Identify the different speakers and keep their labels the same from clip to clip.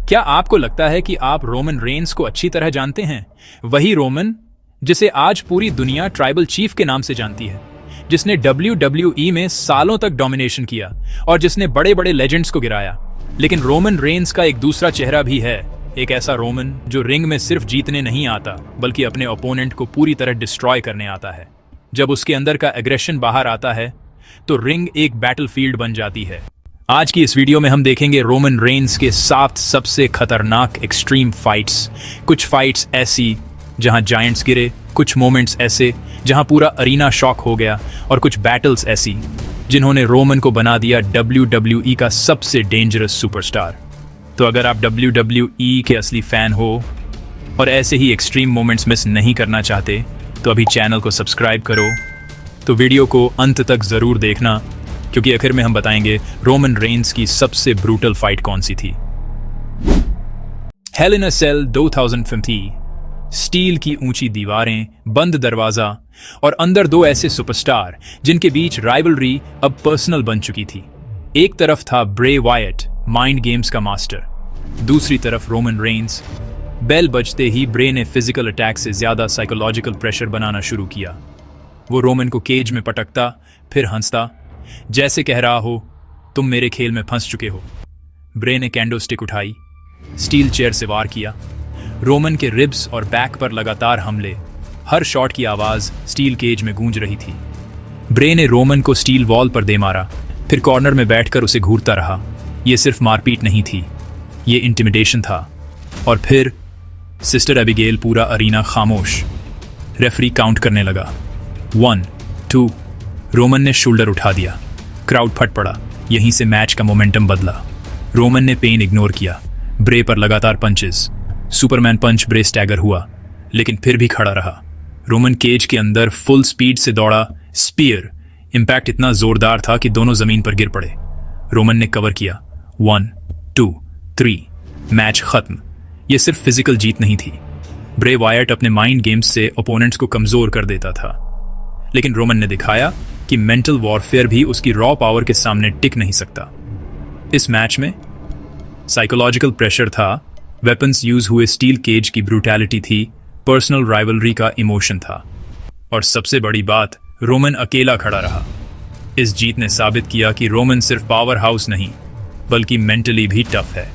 Speaker 1: क्या आपको लगता है कि आप रोमन रेंस को अच्छी तरह जानते हैं? वही रोमन जिसे आज पूरी दुनिया ट्राइबल चीफ के नाम से जानती है, जिसने WWE में सालों तक डोमिनेशन किया और जिसने बड़े बड़े लेजेंड्स को गिराया। लेकिन रोमन रेंस का एक दूसरा चेहरा भी है, एक ऐसा रोमन जो रिंग में सिर्फ जीतने नहीं आता बल्कि अपने ओपोनेंट को पूरी तरह डिस्ट्रॉय करने आता है। जब उसके अंदर का एग्रेशन बाहर आता है तो रिंग एक बैटलफील्ड बन जाती है। आज की इस वीडियो में हम देखेंगे रोमन रेंस के 7 सबसे खतरनाक एक्सट्रीम फाइट्स। कुछ फाइट्स ऐसी जहां जायंट्स गिरे, कुछ मोमेंट्स ऐसे जहां पूरा अरीना शॉक हो गया, और कुछ बैटल्स ऐसी जिन्होंने रोमन को बना दिया WWE का सबसे डेंजरस सुपरस्टार। तो अगर आप WWE के असली फैन हो और ऐसे ही एक्सट्रीम मोमेंट्स मिस नहीं करना चाहते तो अभी चैनल को सब्सक्राइब करो। तो वीडियो को अंत तक जरूर देखना, क्योंकि आखिर में हम बताएंगे रोमन रेंस की सबसे ब्रूटल फाइट कौन सी थी। हेल इन अ सेल 2015। स्टील की ऊंची दीवारें, बंद दरवाजा और अंदर दो ऐसे सुपरस्टार जिनके बीच राइवलरी अब पर्सनल बन चुकी थी। एक तरफ था ब्रे वायट, माइंड गेम्स का मास्टर, दूसरी तरफ रोमन रेंस। बेल बजते ही ब्रे ने फिजिकल अटैक से ज्यादा साइकोलॉजिकल प्रेशर बनाना शुरू किया। वो रोमन को केज में पटकता, फिर हंसता, जैसे कह रहा हो तुम मेरे खेल में फंस चुके हो। ब्रे ने कैंडो स्टिक उठाई, स्टील चेयर से वार किया। रोमन के रिब्स और बैक पर लगातार हमले, हर शॉट की आवाज स्टील केज में गूंज रही थी। ब्रे ने रोमन को स्टील वॉल पर दे मारा, फिर कॉर्नर में बैठकर उसे घूरता रहा। ये सिर्फ मारपीट नहीं थी, ये इंटिमिडेशन था। और फिर सिस्टर एबिगेल, पूरा अरीना खामोश। रेफरी काउंट करने लगा, 1, 2। रोमन ने शोल्डर उठा दिया, क्राउड फट पड़ा। यहीं से मैच का मोमेंटम बदला। रोमन ने पेन इग्नोर किया, ब्रे पर लगातार पंचेस। सुपरमैन पंच, ब्रे स्टैगर हुआ लेकिन फिर भी खड़ा रहा। रोमन केज के अंदर फुल स्पीड से दौड़ा, स्पीयर। इंपैक्ट इतना जोरदार था कि दोनों जमीन पर गिर पड़े। रोमन ने कवर किया, 1, 2, 3। मैच खत्म। यह सिर्फ फिजिकल जीत नहीं थी। ब्रे वायट अपने माइंड गेम्स से ओपोनेंट्स को कमजोर कर देता था, लेकिन रोमन ने दिखाया कि मेंटल वॉरफेयर भी उसकी रॉ पावर के सामने टिक नहीं सकता। इस मैच में साइकोलॉजिकल प्रेशर था, वेपन्स यूज हुए, स्टील केज की ब्रूटैलिटी थी, पर्सनल राइवलरी का इमोशन था, और सबसे बड़ी बात, रोमन अकेला खड़ा रहा। इस जीत ने साबित किया कि रोमन सिर्फ पावर हाउस नहीं बल्कि मेंटली भी टफ है।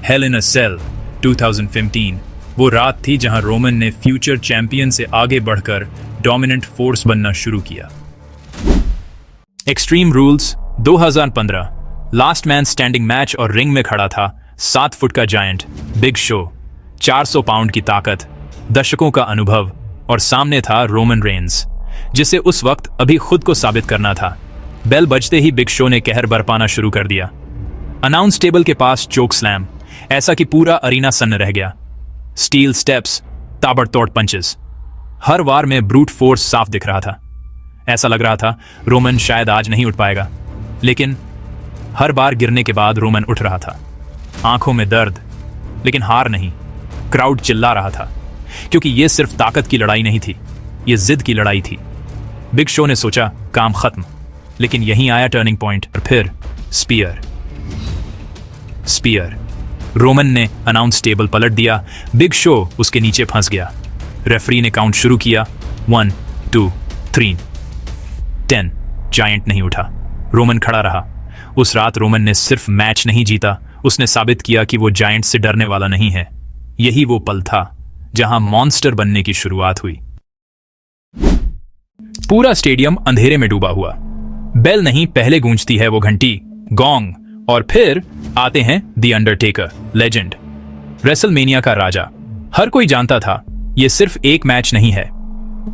Speaker 1: हेल इन अ सेल 2015 वो रात थी जहां रोमन ने फ्यूचर चैंपियन से आगे बढ़कर डोमिनेंट फोर्स बनना शुरू किया। Extreme rules 2015। Last man standing match, और रिंग में खड़ा था 7 फुट का जायंट बिग शो, 400 पाउंड की ताकत, दशकों का अनुभव, और सामने था रोमन रेंस, जिसे उस वक्त अभी खुद को साबित करना था। बेल बजते ही बिग शो ने कहर बरपाना शुरू कर दिया। अनाउंस टेबल के पास चोक स्लैम, ऐसा कि पूरा अरीना सन्न रह गया। स्टील स्टेप्स, ताबड़तोड़ पंचेस, हर वार में ब्रूट फोर्स साफ दिख रहा था। ऐसा लग रहा था रोमन शायद आज नहीं उठ पाएगा, लेकिन हर बार गिरने के बाद रोमन उठ रहा था। आंखों में दर्द, लेकिन हार नहीं। क्राउड चिल्ला रहा था, क्योंकि यह सिर्फ ताकत की लड़ाई नहीं थी, यह जिद की लड़ाई थी। बिग शो ने सोचा काम खत्म, लेकिन यहीं आया टर्निंग पॉइंट। और फिर स्पीयर। रोमन ने अनाउंस टेबल पलट दिया, बिग शो उसके नीचे फंस गया। रेफरी ने काउंट शुरू किया, 1, 2, 3, 10। जायंट नहीं उठा, रोमन खड़ा रहा। उस रात रोमन ने सिर्फ मैच नहीं जीता, उसने साबित किया कि वो जायंट से डरने वाला नहीं है। यही वो पल था जहां मॉन्स्टर बनने की शुरुआत हुई। पूरा स्टेडियम अंधेरे में डूबा हुआ। बेल नहीं, पहले गूंजती है वो घंटी, गॉन्ग, और फिर आते हैं द अंडरटेकर, लेजेंड, रेसलमेनिया का राजा। हर कोई जानता था ये सिर्फ एक मैच नहीं है,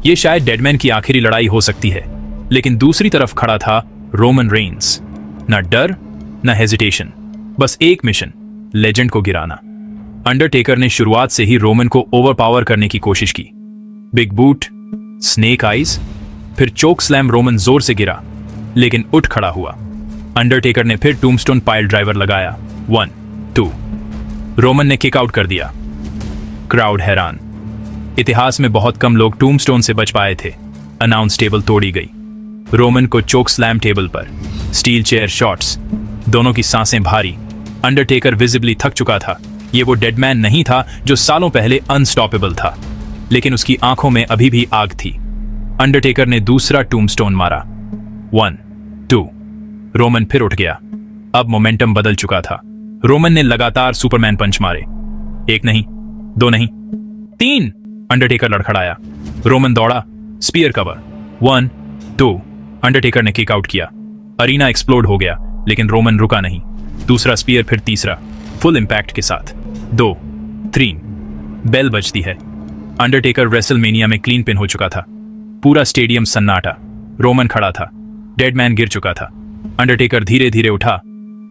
Speaker 1: ये शायद डेडमैन की आखिरी लड़ाई हो सकती है। लेकिन दूसरी तरफ खड़ा था रोमन रेंस, न डर न हेजिटेशन, बस एक मिशन, लेजेंड को गिराना। अंडरटेकर ने शुरुआत से ही रोमन को ओवरपावर करने की कोशिश की। बिग बूट, स्नेक आइज, फिर चोक स्लैम। रोमन जोर से गिरा लेकिन उठ खड़ा हुआ। अंडरटेकर ने फिर टूमस्टोन पाइल ड्राइवर लगाया, 1, 2। रोमन ने किक आउट कर दिया। क्राउड हैरान। इतिहास में बहुत कम लोग टूमस्टोन से बच पाए थे। अनाउंस टेबल तोड़ी गई। रोमन को चोक स्लैम टेबल पर, स्टील चेयर शॉट्स, दोनों की सांसें भारी। अंडरटेकर विजिबली थक चुका था। ये वो डेडमैन नहीं था जो सालों पहले अनस्टॉपेबल था, लेकिन उसकी आंखों में अभी भी आग थी। अंडरटेकर ने दूसरा टूमस्टोन मारा। 1, 2। रोमन फिर उठ गया। अब मोमेंटम बदल चुका था। रोमन ने लगातार सुपरमैन पंच मारे। 1 नहीं, 2 नहीं, 3। अंडरटेकर लड़खड़ाया। रोमन दौड़ा। Spear cover. 1, 2। अंडरटेकर ने किक आउट किया। अरीना एक्सप्लोड हो गया, लेकिन रोमन रुका नहीं। दूसरा स्पीयर, फिर तीसरा, फुल इंपैक्ट के साथ। 2, 3। बेल बजती है। अंडरटेकर रेसलमेनिया में क्लीन पिन हो चुका था। पूरा स्टेडियम सन्नाटा। रोमन खड़ा था। डेडमैन गिर चुका था। अंडरटेकर धीरे धीरे उठा,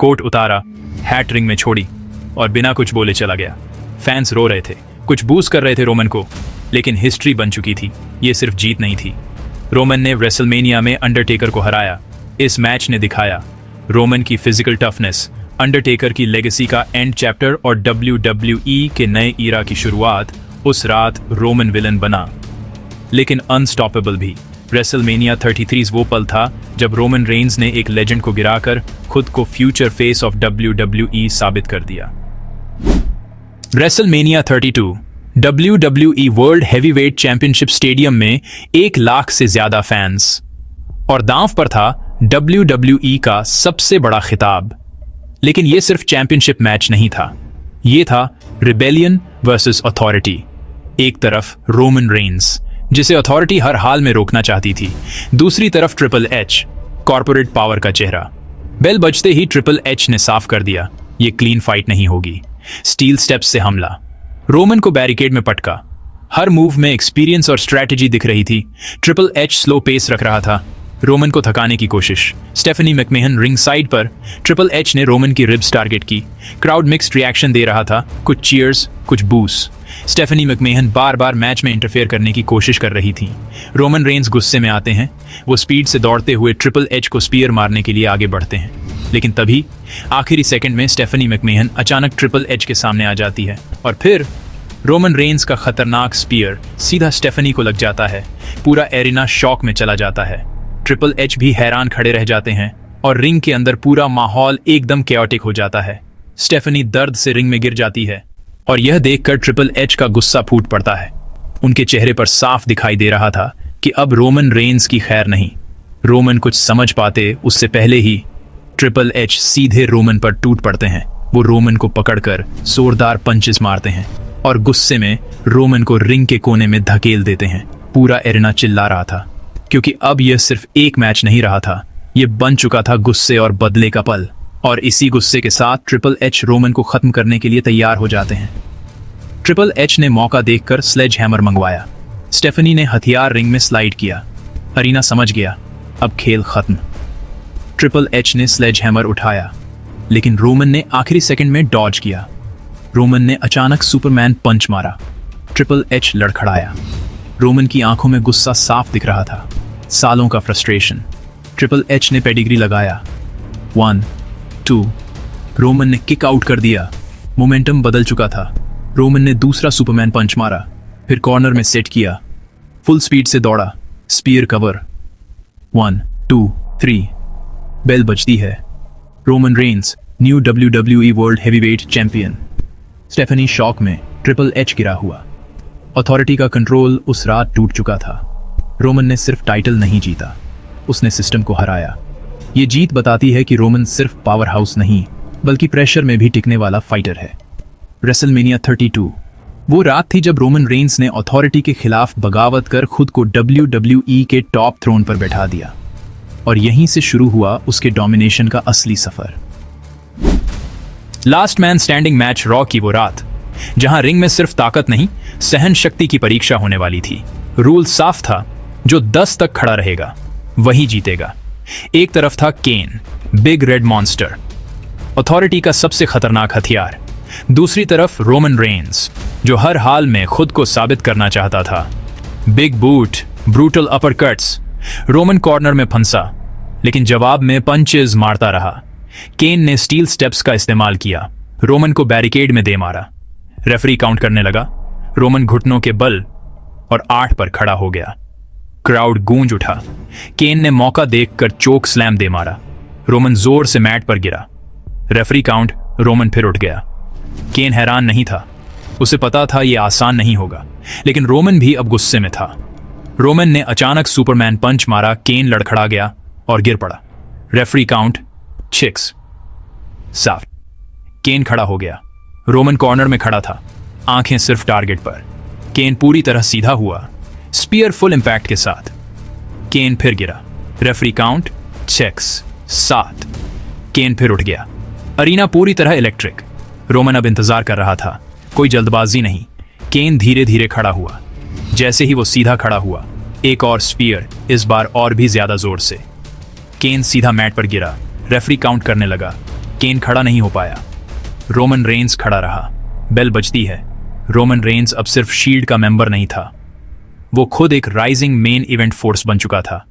Speaker 1: कोट उतारा, हैट रिंग में छोड़ी और बिना कुछ बोले चला गया। फैंस रो रहे थे, कुछ बूस्ट कर रहे थे रोमन को, लेकिन हिस्ट्री बन चुकी थी। ये सिर्फ जीत नहीं थी। रोमन ने रेसलमेनिया में अंडरटेकर को हराया। इस मैच ने दिखाया रोमन की फिजिकल टफनेस, अंडरटेकर की लेगेसी का एंड चैप्टर और WWE के नए ईरा की शुरुआत। उस रात रोमन विलन बना, लेकिन अनस्टॉपेबल भी। रेसलमेनिया 33 वो पल था जब रोमन रेंस ने एक लेजेंड को गिराकर खुद को फ्यूचर फेस ऑफ WWE साबित कर दिया। WrestleMania 32 WWE world heavyweight championship stadium में 1 लाख से ज्यादा फैंस, और दांव पर था WWE का सबसे बड़ा खिताब। लेकिन यह सिर्फ चैंपियनशिप मैच नहीं था, यह था रिबेलियन वर्सेस अथॉरिटी। एक तरफ रोमन रेंस, जिसे अथॉरिटी हर हाल में रोकना चाहती थी, दूसरी तरफ ट्रिपल एच, कॉर्पोरेट पावर का चेहरा। बेल बजते ही ट्रिपल एच ने साफ कर दिया, ये क्लीन फाइट नहीं होगी। स्टील स्टेप्स से हमला, रोमन को बैरिकेड में पटका। हर मूव में एक्सपीरियंस और स्ट्रैटेजी दिख रही थी। ट्रिपल एच स्लो पेस रख रहा था, रोमन को थकाने की कोशिश। स्टेफनी मैकमेहन रिंग साइड पर। ट्रिपल एच ने रोमन की रिब्स टारगेट की। क्राउड मिक्स्ड रिएक्शन दे रहा था, कुछ चीयर्स, कुछ बूस। स्टेफनी मैकमेहन बार बार मैच में इंटरफेयर करने की कोशिश कर रही थी। रोमन रेंस गुस्से में आते हैं। वो स्पीड से दौड़ते हुए ट्रिपल एच को स्पीयर मारने के लिए आगे बढ़ते हैं, लेकिन तभी आखिरी सेकंड में स्टेफनी मैकमेहन अचानक ट्रिपल एच के सामने आ जाती है, और फिर रोमन रेंस का खतरनाक स्पीयर सीधा स्टेफनी को लग जाता है। पूरा एरिना शॉक में चला जाता है। ट्रिपल एच भी हैरान खड़े रह जाते हैं, और रिंग के अंदर पूरा माहौल एकदम कैओटिक हो जाता है। स्टेफनी दर्द से रिंग में गिर जाती है, और यह देखकर ट्रिपल एच का गुस्सा फूट पड़ता है। उनके चेहरे पर साफ दिखाई दे रहा था कि अब रोमन रेंस की खैर नहीं। रोमन कुछ समझ पाते उससे पहले ही ट्रिपल एच सीधे रोमन पर टूट पड़ते हैं। वो रोमन को पकड़कर जोरदार पंचेस मारते हैं और गुस्से में रोमन को रिंग के कोने में धकेल देते हैं। पूरा एरिना चिल्ला रहा था, क्योंकि अब यह सिर्फ एक मैच नहीं रहा था, यह बन चुका था गुस्से और बदले का पल। और इसी गुस्से के साथ ट्रिपल एच रोमन को खत्म करने के लिए तैयार हो जाते हैं। ट्रिपल एच ने मौका देखकर स्लेज हैमर मंगवाया। स्टेफनी ने हथियार रिंग में स्लाइड किया। अरीना समझ गया, अब खेल खत्म। ट्रिपल एच ने स्लेज हैमर उठाया, लेकिन रोमन ने आखिरी सेकंड में डॉज किया। रोमन ने अचानक सुपरमैन पंच मारा। Triple H लड़खड़ाया। रोमन की आंखों में गुस्सा साफ दिख रहा था, सालों का फ्रस्ट्रेशन। ट्रिपल एच ने पेडिग्री लगाया। 1, 2। रोमन ने किक आउट कर दिया। मोमेंटम बदल चुका था। रोमन ने दूसरा सुपरमैन पंच मारा, फिर कॉर्नर में सेट किया। फुल स्पीड से दौड़ा, स्पीयर कवर। 1, 2, 3। बेल बजती है। Roman Reigns new WWE world heavyweight champion. Stephanie shock में, ट्रिपल एच गिरा हुआ। अथॉरिटी का कंट्रोल उस रात टूट चुका था। रोमन ने सिर्फ टाइटल नहीं जीता, उसने सिस्टम को हराया। ये जीत बताती है कि रोमन सिर्फ पावर हाउस नहीं, बल्कि प्रेशर में भी टिकने वाला फाइटर है। रेसलमेनिया 32 वो रात थी जब रोमन रेंस ने अथॉरिटी के खिलाफ बगावत कर खुद को WWE के टॉप थ्रोन पर बैठा दिया, और यहीं से शुरू हुआ उसके डोमिनेशन का असली सफर। Last man standing match Raw की वो रात, जहां रिंग में सिर्फ ताकत नहीं, सहन शक्ति की परीक्षा होने वाली थी। रूल साफ था, जो 10 तक खड़ा रहेगा वही जीतेगा। एक तरफ था केन, बिग रेड मॉन्स्टर, अथॉरिटी का सबसे खतरनाक हथियार। दूसरी तरफ रोमन रेंस, जो हर हाल में खुद को साबित करना चाहता था। Big boot, brutal अपरकट्स। Roman corner में फंसा, लेकिन जवाब में पंचेस मारता रहा। केन ने स्टील स्टेप्स का इस्तेमाल किया, रोमन को बैरिकेड में दे मारा। रेफरी काउंट करने लगा। रोमन घुटनों के बल और 8 पर खड़ा हो गया। क्राउड गूंज उठा। केन ने मौका देखकर चोक स्लैम दे मारा। रोमन जोर से मैट पर गिरा। रेफरी काउंट रोमन फिर उठ गया। केन हैरान नहीं था, उसे पता था यह आसान नहीं होगा, लेकिन रोमन भी अब गुस्से में था। रोमन ने अचानक सुपरमैन पंच मारा, केन लड़खड़ा गया और गिर पड़ा। रेफरी काउंट 6 साफ। केन खड़ा हो गया। रोमन कॉर्नर में खड़ा था, आंखें सिर्फ टारगेट पर। केन पूरी तरह सीधा हुआ, स्पीयर फुल इंपैक्ट के साथ। केन फिर गिरा। Referee count 6 7। केन फिर उठ गया। अरीना पूरी तरह इलेक्ट्रिक। रोमन अब इंतजार कर रहा था, कोई जल्दबाजी नहीं। केन धीरे धीरे खड़ा हुआ। जैसे ही वो सीधा खड़ा हुआ, एक और स्पीयर, इस बार और भी ज्यादा जोर से। केन सीधा मैट पर गिरा। रेफरी काउंट करने लगा। केन खड़ा नहीं हो पाया। रोमन रेंस खड़ा रहा। बेल बजती है। रोमन रेंस अब सिर्फ शील्ड का मेंबर नहीं था, वो खुद एक राइजिंग मेन इवेंट फोर्स बन चुका था।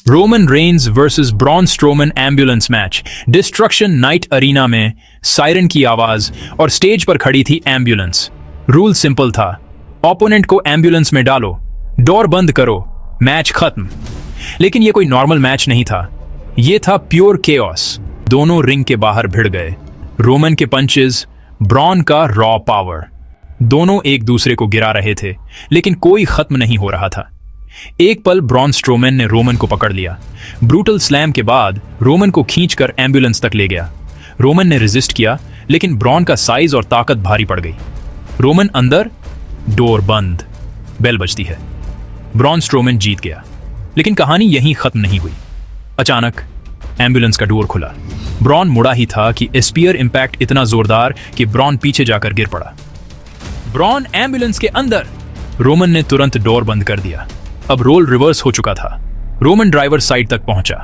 Speaker 1: Roman Reigns versus Braun Strowman ambulance match. Destruction night arena में सायरन की आवाज और स्टेज पर खड़ी थी एम्बुलेंस। रूल सिंपल था, ओपोनेंट को एम्बुलेंस में डालो, डोर बंद करो, मैच खत्म। लेकिन यह कोई नॉर्मल मैच नहीं था, यह था प्योर केओस। दोनों रिंग के बाहर भिड़ गए। रोमन के पंचेस, ब्रॉन का रॉ पावर। दोनों एक दूसरे को गिरा रहे थे, लेकिन कोई खत्म नहीं हो रहा था। एक पल ब्रॉन स्ट्रोमैन ने रोमन को पकड़ लिया। ब्रूटल स्लैम के बाद रोमन को खींचकर एम्बुलेंस तक ले गया। रोमन ने रेजिस्ट किया, लेकिन ब्रॉन का साइज और ताकत भारी पड़ गई। रोमन अंदर, डोर बंद। बेल बजती है। ब्रॉन स्ट्रोमैन जीत गया, लेकिन कहानी यहीं खत्म नहीं हुई। अचानक एम्बुलेंस का डोर खुला। ब्रॉन मुड़ा ही था कि स्पीयर इंपैक्ट इतना जोरदार कि ब्रॉन पीछे जाकर गिर पड़ा। ब्रॉन एम्बुलेंस के अंदर। रोमन ने तुरंत डोर बंद कर दिया। अब रोल रिवर्स हो चुका था। रोमन ड्राइवर साइड तक पहुंचा,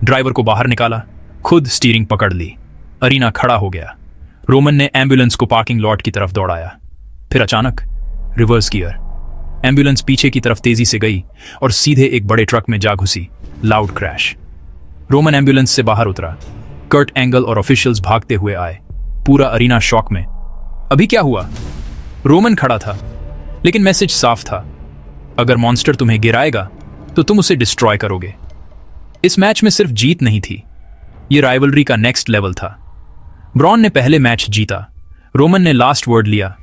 Speaker 1: ड्राइवर को बाहर निकाला, खुद स्टीयरिंग पकड़ ली। अरीना खड़ा हो गया। रोमन ने एम्बुलेंस को पार्किंग लॉट की तरफ दौड़ाया। फिर अचानक रिवर्स गियर। एम्बुलेंस पीछे की तरफ तेजी से गई और सीधे एक बड़े ट्रक में जा घुसी। Loud crash. रोमन एम्बुलेंस से बाहर उतरा। कर्ट एंगल और ऑफिशियल्स भागते हुए आए। पूरा अरीना शॉक में। अभी क्या हुआ? रोमन खड़ा था, लेकिन मैसेज साफ था, अगर मॉन्स्टर तुम्हें गिराएगा तो तुम उसे डिस्ट्रॉय करोगे। इस मैच में सिर्फ जीत नहीं थी, यह राइवलरी का नेक्स्ट लेवल था। ब्रॉन ने पहले मैच जीता, रोमन ने लास्ट वर्ड लिया।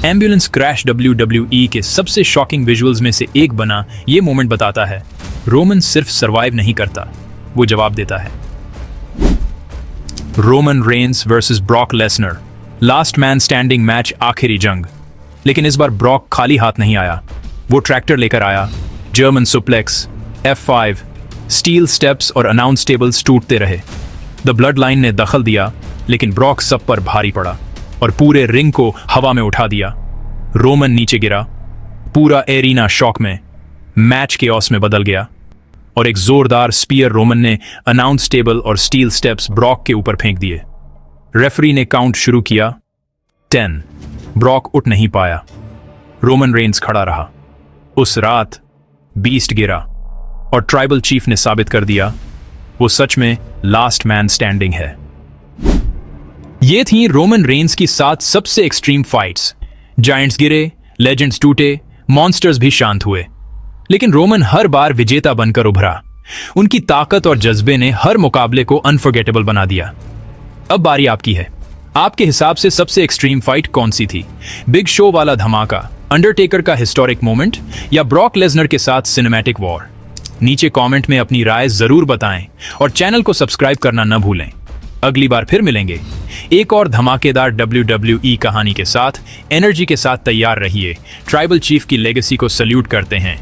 Speaker 1: एम्बुलेंस क्रैश WWE के सबसे शॉकिंग विजुअल्स में से एक बना। यह मोमेंट बताता है, रोमन सिर्फ सरवाइव नहीं करता, वो जवाब देता है। Roman Reigns versus Brock Lesnar, last man standing match, आखिरी जंग। लेकिन इस बार ब्रॉक खाली हाथ नहीं आया, वो ट्रैक्टर लेकर आया। German suplex, F5, steel steps और अनाउंस टेबल्स टूटते रहे। द ब्लड लाइन ने दखल दिया, लेकिन ब्रॉक सब पर भारी पड़ा और पूरे रिंग को हवा में उठा दिया। रोमन नीचे गिरा। पूरा एरिना शॉक में। मैच केओस में बदल गया और एक जोरदार स्पीयर रोमन ने अनाउंस टेबल और स्टील स्टेप्स ब्रॉक के ऊपर फेंक दिए। रेफरी ने काउंट शुरू किया। 10। ब्रॉक उठ नहीं पाया। रोमन रेंस खड़ा रहा। उस रात बीस्ट गिरा और ट्राइबल चीफ ने साबित कर दिया, वो सच में लास्ट मैन स्टैंडिंग है। ये थी रोमन रेंस की 7 सबसे एक्सट्रीम फाइट्स। जायंट्स गिरे, लेजेंड्स टूटे, मॉन्स्टर्स भी शांत हुए, लेकिन रोमन हर बार विजेता बनकर उभरा। उनकी ताकत और जज्बे ने हर मुकाबले को अनफॉरगेटेबल बना दिया। अब बारी आपकी है। आपके हिसाब से सबसे एक्सट्रीम फाइट कौन सी थी? बिग शो वाला धमाका, अंडरटेकर का हिस्टोरिक मोमेंट, या ब्रॉक लेसनर के साथ सिनेमैटिक वॉर? नीचे कमेंट में अपनी राय जरूर बताएं और चैनल को सब्सक्राइब करना न भूलें। अगली बार फिर मिलेंगे एक और धमाकेदार WWE कहानी के साथ। एनर्जी के साथ तैयार रहिए। ट्राइबल चीफ की लेगेसी को सल्यूट करते हैं।